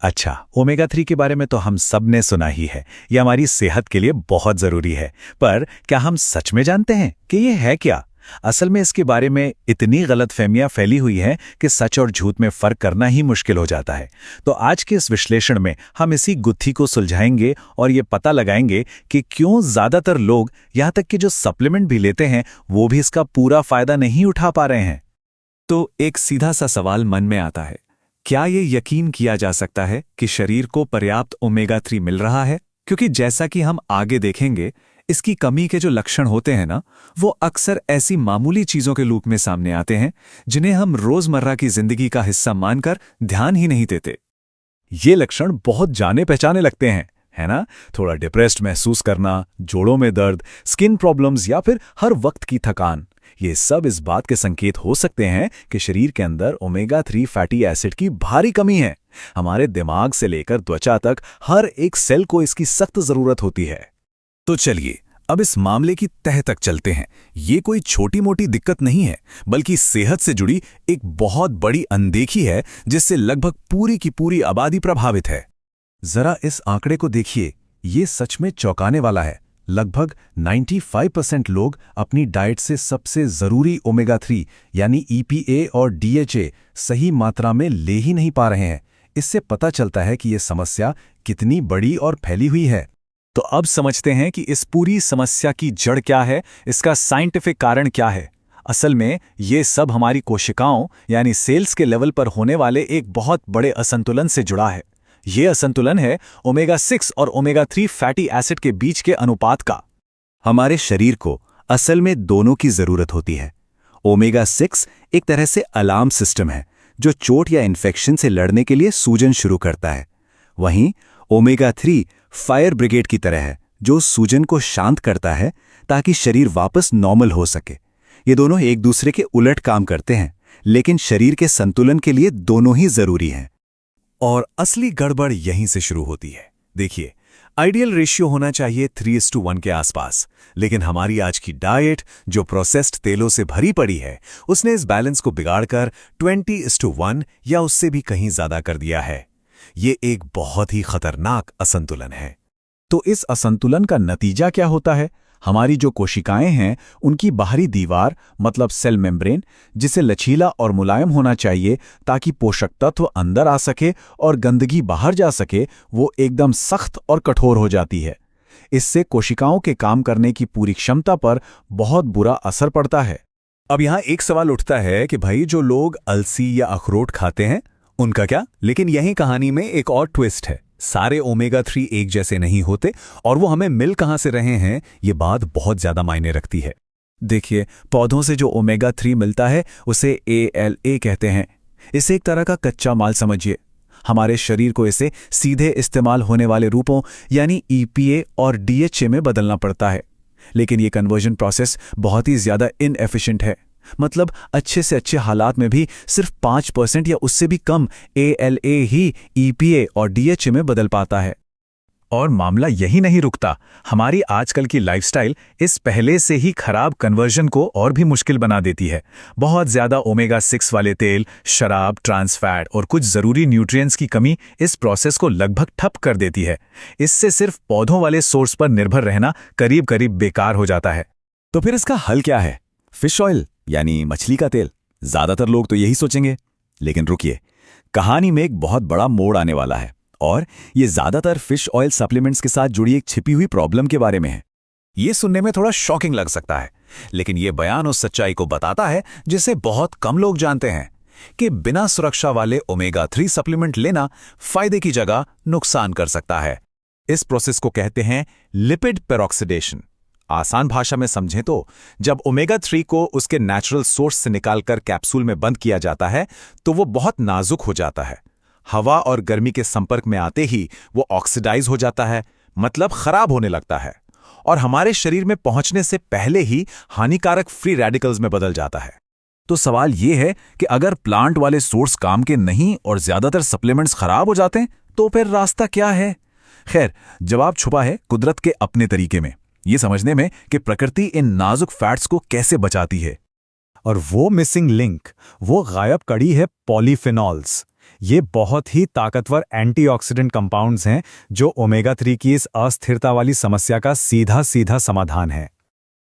अच्छा, ओमेगा 3 के बारे में तो हम सब ने सुना ही है। ये हमारी सेहत के लिए बहुत ज़रूरी है। पर क्या हम सच में जानते हैं कि ये है क्या? असल में इसके बारे में इतनी गलतफहमियां फैली हुई हैं कि सच और झूठ में फ़र्क करना ही मुश्किल हो जाता है। तो आज के इस विश्लेषण में हम इसी गुत्थी को सुलझाएंगे और ये पता लगाएंगे कि क्यों ज़्यादातर लोग, यहाँ तक कि जो सप्लीमेंट भी लेते हैं, वो भी इसका पूरा फ़ायदा नहीं उठा पा रहे हैं। तो एक सीधा सा सवाल मन में आता है, क्या ये यकीन किया जा सकता है कि शरीर को पर्याप्त ओमेगा 3 मिल रहा है? क्योंकि जैसा कि हम आगे देखेंगे, इसकी कमी के जो लक्षण होते हैं ना, वो अक्सर ऐसी मामूली चीजों के रूप में सामने आते हैं जिन्हें हम रोजमर्रा की जिंदगी का हिस्सा मानकर ध्यान ही नहीं देते। ये लक्षण बहुत जाने पहचाने लगते हैं, है ना? थोड़ा डिप्रेस्ड महसूस करना, जोड़ों में दर्द, स्किन प्रॉब्लम्स या फिर हर वक्त की थकान। ये सब इस बात के संकेत हो सकते हैं कि शरीर के अंदर ओमेगा 3 फैटी एसिड की भारी कमी है। हमारे दिमाग से लेकर त्वचा तक हर एक सेल को इसकी सख्त जरूरत होती है। तो चलिए अब इस मामले की तह तक चलते हैं। ये कोई छोटी मोटी दिक्कत नहीं है, बल्कि सेहत से जुड़ी एक बहुत बड़ी अनदेखी है जिससे लगभग पूरी की पूरी आबादी प्रभावित है। जरा इस आंकड़े को देखिए, ये सच में चौंकाने वाला है। लगभग 95% लोग अपनी डाइट से सबसे जरूरी ओमेगा 3 यानी EPA और DHA सही मात्रा में ले ही नहीं पा रहे हैं। इससे पता चलता है कि ये समस्या कितनी बड़ी और फैली हुई है। तो अब समझते हैं कि इस पूरी समस्या की जड़ क्या है, इसका साइंटिफिक कारण क्या है। असल में ये सब हमारी कोशिकाओं यानी सेल्स के लेवल पर होने वाले एक बहुत बड़े असंतुलन से जुड़ा है। ये असंतुलन है ओमेगा 6 और ओमेगा 3 फैटी एसिड के बीच के अनुपात का। हमारे शरीर को असल में दोनों की जरूरत होती है। ओमेगा 6 एक तरह से अलार्म सिस्टम है जो चोट या इन्फेक्शन से लड़ने के लिए सूजन शुरू करता है। वहीं ओमेगा 3 फायर ब्रिगेड की तरह है जो सूजन को शांत करता है ताकि शरीर वापस नॉर्मल हो सके। ये दोनों एक दूसरे के उलट काम करते हैं, लेकिन शरीर के संतुलन के लिए दोनों ही जरूरी हैं। और असली गड़बड़ यहीं से शुरू होती है। देखिए, आइडियल रेशियो होना चाहिए 3:1 के आसपास, लेकिन हमारी आज की डाइट जो प्रोसेस्ड तेलों से भरी पड़ी है, उसने इस बैलेंस को बिगाड़कर 20:1 या उससे भी कहीं ज्यादा कर दिया है। ये एक बहुत ही खतरनाक असंतुलन है। तो इस असंतुलन का नतीजा क्या होता है? हमारी जो कोशिकाएं हैं, उनकी बाहरी दीवार मतलब सेल मेम्ब्रेन, जिसे लचीला और मुलायम होना चाहिए ताकि पोषक तत्व अंदर आ सके और गंदगी बाहर जा सके, वो एकदम सख्त और कठोर हो जाती है। इससे कोशिकाओं के काम करने की पूरी क्षमता पर बहुत बुरा असर पड़ता है। अब यहाँ एक सवाल उठता है कि भाई, जो लोग अलसी या अखरोट खाते हैं उनका क्या? लेकिन यही कहानी में एक और ट्विस्ट है। सारे ओमेगा 3 एक जैसे नहीं होते, और वो हमें मिल कहां से रहे हैं, ये बात बहुत ज्यादा मायने रखती है। देखिए, पौधों से जो ओमेगा 3 मिलता है उसे ALA कहते हैं। इसे एक तरह का कच्चा माल समझिए। हमारे शरीर को इसे सीधे इस्तेमाल होने वाले रूपों यानी EPA और DHA में बदलना पड़ता है, लेकिन ये कन्वर्जन प्रोसेस बहुत ही ज्यादा इनएफिशिएंट है। मतलब अच्छे से अच्छे हालात में भी सिर्फ 5% या उससे भी कम ALA ही EPA और DHA में बदल पाता है। और मामला यही नहीं रुकता। हमारी आजकल की लाइफस्टाइल इस पहले से ही खराब कन्वर्जन को और भी मुश्किल बना देती है। बहुत ज्यादा ओमेगा 6 वाले तेल, शराब, ट्रांस फैट और कुछ जरूरी न्यूट्रिएंट्स की कमी इस प्रोसेस को लगभग ठप कर देती है। इससे सिर्फ पौधों वाले सोर्स पर निर्भर रहना करीब करीब बेकार हो जाता है। तो फिर इसका हल क्या है? फिश ऑयल यानी मछली का तेल? ज्यादातर लोग तो यही सोचेंगे, लेकिन रुकिए, कहानी में एक बहुत बड़ा मोड़ आने वाला है, और ये ज्यादातर फिश ऑयल सप्लीमेंट्स के साथ जुड़ी एक छिपी हुई प्रॉब्लम के बारे में है। ये सुनने में थोड़ा शॉकिंग लग सकता है, लेकिन ये बयान उस सच्चाई को बताता है जिसे बहुत कम लोग जानते हैं, कि बिना सुरक्षा वाले ओमेगा 3 सप्लीमेंट लेना फायदे की जगह नुकसान कर सकता है। इस प्रोसेस को कहते हैं लिपिड पेरोक्सिडेशन। आसान भाषा में समझें तो जब ओमेगा 3 को उसके नेचुरल सोर्स से निकालकर कैप्सूल में बंद किया जाता है तो वो बहुत नाजुक हो जाता है। हवा और गर्मी के संपर्क में आते ही वो ऑक्सीडाइज हो जाता है, मतलब खराब होने लगता है, और हमारे शरीर में पहुंचने से पहले ही हानिकारक फ्री रेडिकल्स में बदल जाता है। तो सवाल ये है कि अगर प्लांट वाले सोर्स काम के नहीं और ज्यादातर सप्लीमेंट्स खराब हो जाते हैं, तो फिर रास्ता क्या है? खैर, जवाब छुपा है कुदरत के अपने तरीके में, ये समझने में कि प्रकृति इन नाजुक फैट्स को कैसे बचाती है। और वो मिसिंग लिंक, वो गायब कड़ी है पॉलीफेनॉल्स। ये बहुत ही ताकतवर एंटीऑक्सीडेंट कंपाउंड्स हैं जो ओमेगा 3 की इस अस्थिरता वाली समस्या का सीधा सीधा समाधान है।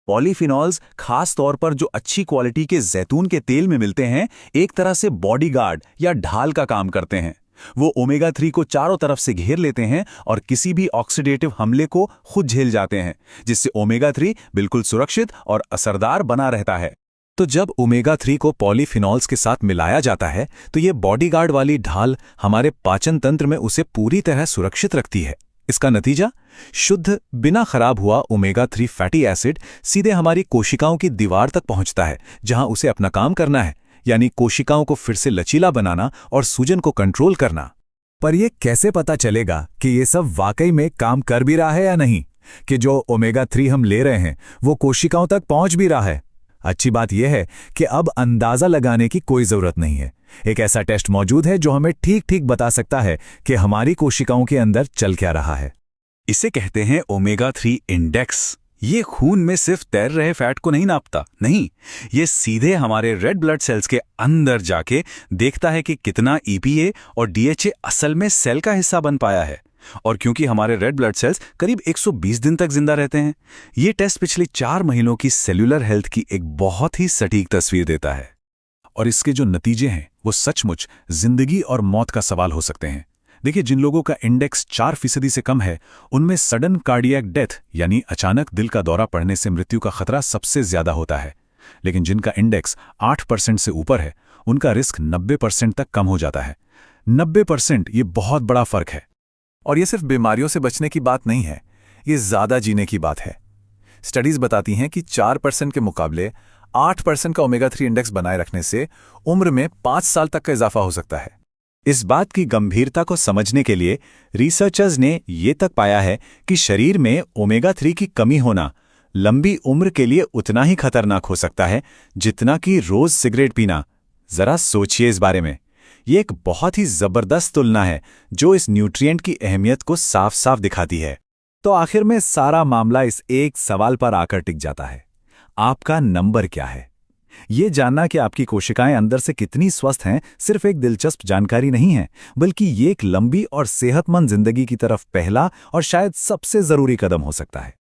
पॉलीफिनॉल्स खास तौर पर जो अच्छी क्वालिटी के जैतून के तेल में मिलते हैं, एक तरह से बॉडीगार्ड या ढाल का काम करते हैं। वो ओमेगा 3 को चारों तरफ से घेर लेते हैं और किसी भी ऑक्सीडेटिव हमले को खुद झेल जाते हैं, जिससे ओमेगा 3 बिल्कुल सुरक्षित और असरदार बना रहता है। तो जब ओमेगा 3 को पॉलीफिनॉल्स के साथ मिलाया जाता है तो ये बॉडीगार्ड वाली ढाल हमारे पाचन तंत्र में उसे पूरी तरह सुरक्षित रखती है। इसका नतीजा, शुद्ध बिना खराब हुआ ओमेगा 3 फैटी एसिड सीधे हमारी कोशिकाओं की दीवार तक पहुंचता है, जहां उसे अपना काम करना है, यानी कोशिकाओं को फिर से लचीला बनाना और सूजन को कंट्रोल करना। पर यह कैसे पता चलेगा कि ये सब वाकई में काम कर भी रहा है या नहीं, कि जो ओमेगा 3 हम ले रहे हैं वो कोशिकाओं तक पहुंच भी रहा है? अच्छी बात यह है कि अब अंदाजा लगाने की कोई जरूरत नहीं है। एक ऐसा टेस्ट मौजूद है जो हमें ठीक ठीक बता सकता है कि हमारी कोशिकाओं के अंदर चल क्या रहा है। इसे कहते हैं ओमेगा 3 इंडेक्स। ये खून में सिर्फ तैर रहे फैट को नहीं नापता, नहीं, ये सीधे हमारे रेड ब्लड सेल्स के अंदर जाके देखता है कि कितना EPA और DHA असल में सेल का हिस्सा बन पाया है। और क्योंकि हमारे रेड ब्लड सेल्स करीब 120 दिन तक जिंदा रहते हैं, ये टेस्ट पिछले 4 महीनों की सेल्यूलर हेल्थ की एक बहुत ही सटीक तस्वीर देता है। और इसके जो नतीजे हैं वो सचमुच जिंदगी और मौत का सवाल हो सकते हैं। देखिए, जिन लोगों का इंडेक्स 4% से कम है, उनमें सडन कार्डियक डेथ यानी अचानक दिल का दौरा पड़ने से मृत्यु का खतरा सबसे ज्यादा होता है। लेकिन जिनका इंडेक्स 8% से ऊपर है, उनका रिस्क 90% तक कम हो जाता है। 90%, ये बहुत बड़ा फर्क है। और ये सिर्फ बीमारियों से बचने की बात नहीं है, ये ज्यादा जीने की बात है। स्टडीज बताती हैं कि 4% के मुकाबले 8% का ओमेगा 3 इंडेक्स बनाए रखने से उम्र में 5 साल तक का इजाफा हो सकता है। इस बात की गंभीरता को समझने के लिए रिसर्चर्स ने ये तक पाया है कि शरीर में ओमेगा 3 की कमी होना लंबी उम्र के लिए उतना ही खतरनाक हो सकता है जितना कि रोज सिगरेट पीना। जरा सोचिए इस बारे में। ये एक बहुत ही जबरदस्त तुलना है जो इस न्यूट्रिएंट की अहमियत को साफ साफ दिखाती है। तो आखिर में सारा मामला इस एक सवाल पर आकर टिक जाता है, आपका नंबर क्या है? ये जानना कि आपकी कोशिकाएं अंदर से कितनी स्वस्थ हैं सिर्फ एक दिलचस्प जानकारी नहीं है, बल्कि ये एक लंबी और सेहतमंद जिंदगी की तरफ पहला और शायद सबसे जरूरी कदम हो सकता है।